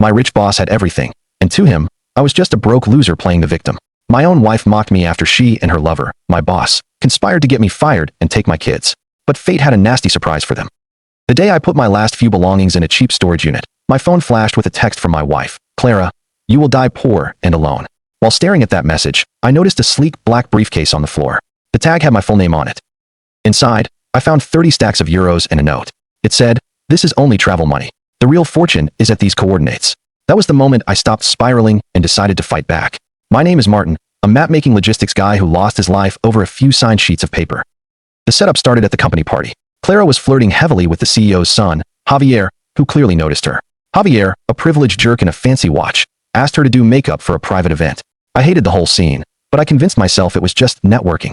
My rich boss had everything, and to him, I was just a broke loser playing the victim. My own wife mocked me after she and her lover, my boss, conspired to get me fired and take my kids. But fate had a nasty surprise for them. The day I put my last few belongings in a cheap storage unit, my phone flashed with a text from my wife, Clara, you will die poor and alone. While staring at that message, I noticed a sleek black briefcase on the floor. The tag had my full name on it. Inside, I found 30 stacks of euros and a note. It said, "This is only travel money. The real fortune is at these coordinates." That was the moment I stopped spiraling and decided to fight back. My name is Martin, a map-making logistics guy who lost his life over a few signed sheets of paper. The setup started at the company party. Clara was flirting heavily with the CEO's son, Javier, who clearly noticed her. Javier, a privileged jerk in a fancy watch, asked her to do makeup for a private event. I hated the whole scene, but I convinced myself it was just networking.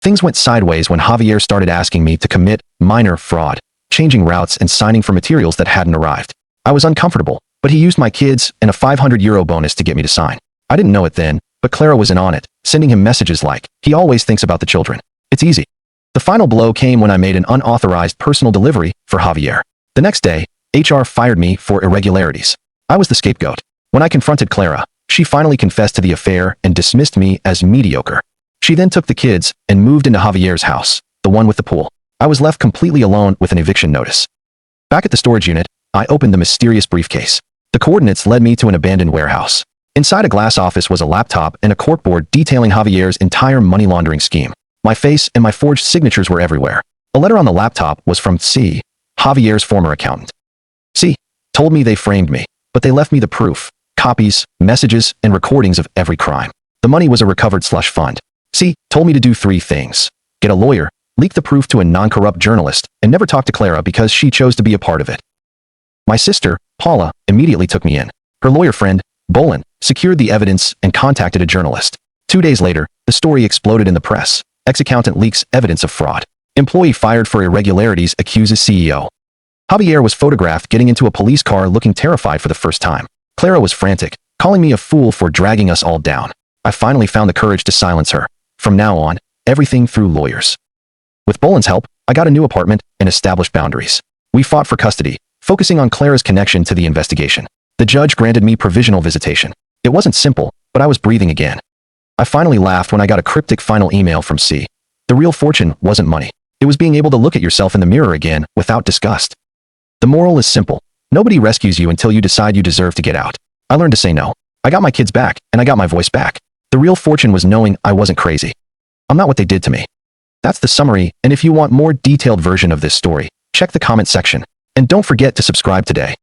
Things went sideways when Javier started asking me to commit minor fraud, changing routes and signing for materials that hadn't arrived. I was uncomfortable, but he used my kids and a €500 bonus to get me to sign. I didn't know it then, but Clara was in on it, sending him messages like, "He always thinks about the children. It's easy." The final blow came when I made an unauthorized personal delivery for Javier. The next day, HR fired me for irregularities. I was the scapegoat. When I confronted Clara, she finally confessed to the affair and dismissed me as mediocre. She then took the kids and moved into Javier's house, the one with the pool. I was left completely alone with an eviction notice. Back at the storage unit, I opened the mysterious briefcase. The coordinates led me to an abandoned warehouse. Inside a glass office was a laptop and a corkboard detailing Javier's entire money laundering scheme. My face and my forged signatures were everywhere. A letter on the laptop was from C, Javier's former accountant. C told me they framed me, but they left me the proof, copies, messages, and recordings of every crime. The money was a recovered slush fund. C told me to do 3 things: get a lawyer, leak the proof to a non-corrupt journalist, and never talk to Clara because she chose to be a part of it. My sister, Paula, immediately took me in. Her lawyer friend, Bolin, secured the evidence and contacted a journalist. 2 days later, the story exploded in the press. Ex-accountant leaks evidence of fraud. Employee fired for irregularities accuses CEO. Javier was photographed getting into a police car looking terrified for the first time. Clara was frantic, calling me a fool for dragging us all down. I finally found the courage to silence her. From now on, everything through lawyers. With Bolin's help, I got a new apartment and established boundaries. We fought for custody, focusing on Clara's connection to the investigation. The judge granted me provisional visitation. It wasn't simple, but I was breathing again. I finally laughed when I got a cryptic final email from C. The real fortune wasn't money. It was being able to look at yourself in the mirror again without disgust. The moral is simple. Nobody rescues you until you decide you deserve to get out. I learned to say no. I got my kids back, and I got my voice back. The real fortune was knowing I wasn't crazy. I'm not what they did to me. That's the summary, and if you want more detailed version of this story, check the comment section. And don't forget to subscribe today.